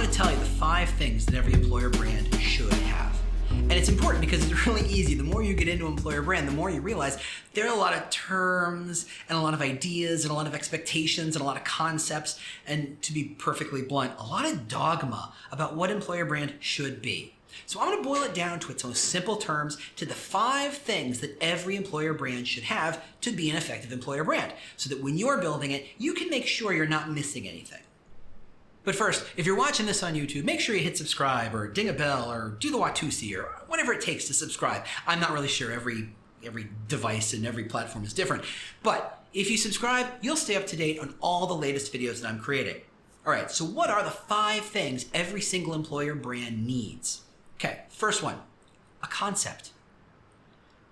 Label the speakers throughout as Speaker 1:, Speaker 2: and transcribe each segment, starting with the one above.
Speaker 1: want to tell you the 5 things that every employer brand should have. And it's important because it's really easy. The more you get into employer brand, the more you realize there are a lot of terms and a lot of ideas and a lot of expectations and a lot of concepts, and to be perfectly blunt, a lot of dogma about what employer brand should be. So I'm going to boil it down to its most simple terms, to the 5 things that every employer brand should have to be an effective employer brand, so that when you're building it, you can make sure you're not missing anything. But first, if you're watching this on YouTube, make sure you hit subscribe or ding a bell or do the Watusi or whatever it takes to subscribe. I'm not really sure, every device and every platform is different. But if you subscribe, you'll stay up to date on all the latest videos that I'm creating. All right, so what are the 5 things every single employer brand needs? Okay, first one, a concept.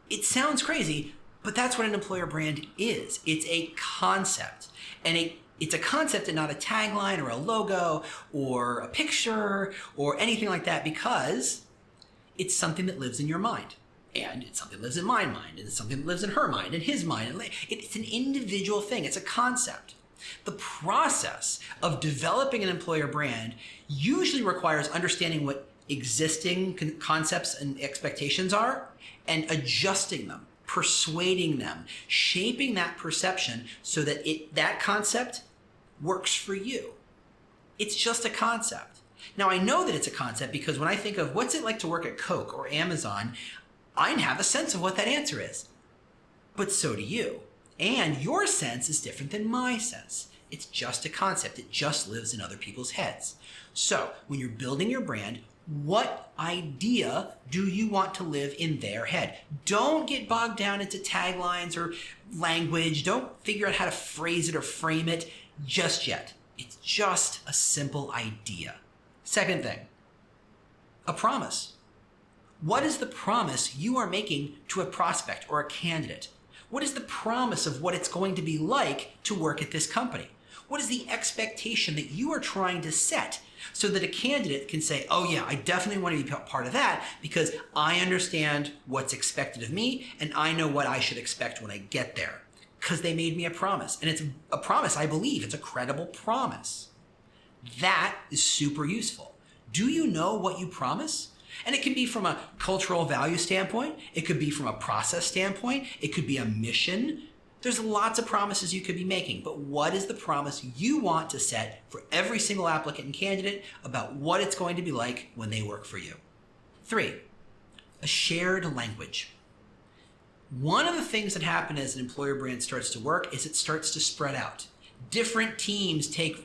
Speaker 1: It sounds crazy, but that's what an employer brand is. It's a concept. And it's a concept and not a tagline or a logo or a picture or anything like that, because it's something that lives in your mind. And it's something that lives in my mind. And it's something that lives in her mind and his mind. It's an individual thing. It's a concept. The process of developing an employer brand usually requires understanding what existing concepts and expectations are and adjusting them, persuading them, shaping that perception so that that concept works for you. It's just a concept. Now, I know that it's a concept because when I think of what's it like to work at Coke or Amazon, I have a sense of what that answer is. But so do you. And your sense is different than my sense. It's just a concept. It just lives in other people's heads. So when you're building your brand, what idea do you want to live in their head? Don't get bogged down into taglines or language. Don't figure out how to phrase it or frame it just yet. It's just a simple idea. Second thing, a promise. What is the promise you are making to a prospect or a candidate? What is the promise of what it's going to be like to work at this company? What is the expectation that you are trying to set so that a candidate can say, oh yeah, I definitely want to be part of that because I understand what's expected of me and I know what I should expect when I get there because they made me a promise. And it's a promise I believe. It's a credible promise. That is super useful. Do you know what you promise? And it can be from a cultural value standpoint. It could be from a process standpoint. It could be a mission. There's lots of promises you could be making, but what is the promise you want to set for every single applicant and candidate about what it's going to be like when they work for you? 3, a shared language. One of the things that happen as an employer brand starts to work is it starts to spread out. Different teams take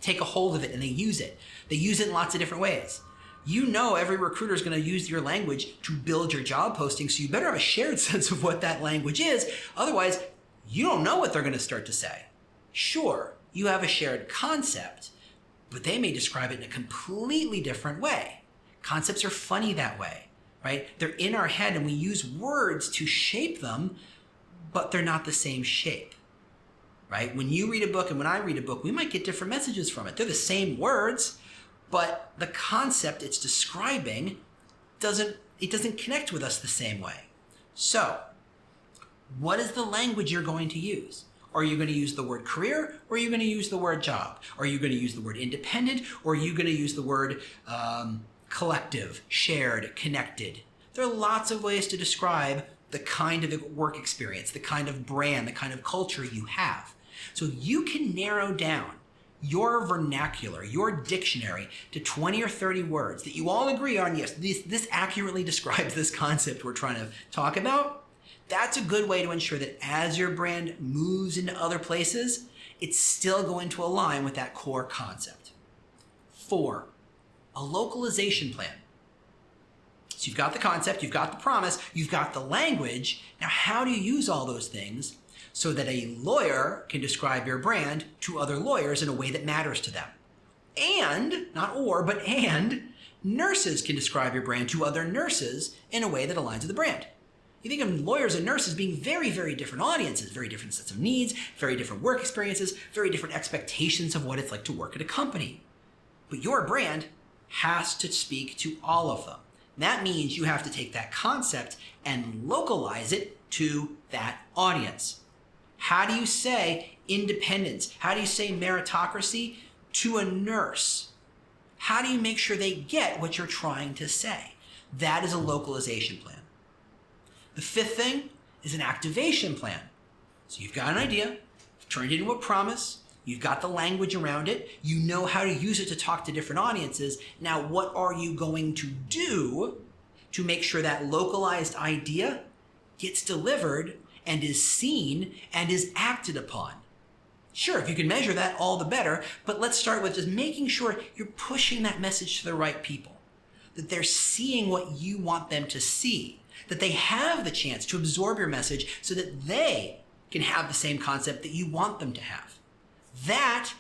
Speaker 1: a hold of it and they use it. They use it in lots of different ways. You know every recruiter is going to use your language to build your job posting, so you better have a shared sense of what that language is. Otherwise, you don't know what they're going to start to say. Sure, you have a shared concept, but they may describe it in a completely different way. Concepts are funny that way, right? They're in our head and we use words to shape them, but they're not the same shape, right? When you read a book and when I read a book, we might get different messages from it. They're the same words, but the concept it's describing doesn't connect with us the same way. So, what is the language you're going to use? Are you going to use the word career, or are you going to use the word job? Are you going to use the word independent, or are you going to use the word collective, shared, connected? There are lots of ways to describe the kind of work experience, the kind of brand, the kind of culture you have. So you can narrow down your vernacular, your dictionary to 20 or 30 words that you all agree on, yes, this accurately describes this concept we're trying to talk about. That's a good way to ensure that as your brand moves into other places, it's still going to align with that core concept. 4, a localization plan. So you've got the concept, you've got the promise, you've got the language. Now, how do you use all those things so that a lawyer can describe your brand to other lawyers in a way that matters to them? And, not or, but and, nurses can describe your brand to other nurses in a way that aligns with the brand. You think of lawyers and nurses being very, very different audiences, very different sets of needs, very different work experiences, very different expectations of what it's like to work at a company. But your brand has to speak to all of them. And that means you have to take that concept and localize it to that audience. How do you say independence? How do you say meritocracy to a nurse? How do you make sure they get what you're trying to say? That is a localization plan. The fifth thing is an activation plan. So you've got an idea, turned it into a promise, you've got the language around it, you know how to use it to talk to different audiences. Now, what are you going to do to make sure that localized idea gets delivered and is seen and is acted upon? Sure, if you can measure that, all the better, but let's start with just making sure you're pushing that message to the right people, that they're seeing what you want them to see, that they have the chance to absorb your message so that they can have the same concept that you want them to have. That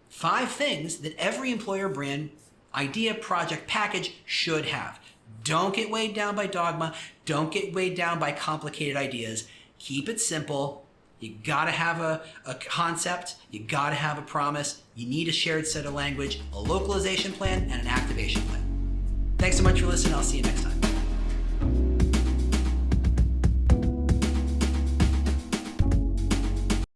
Speaker 1: 5 things that every employer brand idea, project, package should have. Don't get weighed down by dogma. Don't get weighed down by complicated ideas. Keep it simple. You gotta have a concept. You gotta have a promise. You need a shared set of language, a localization plan, and an activation plan. Thanks so much for listening. I'll see you next time.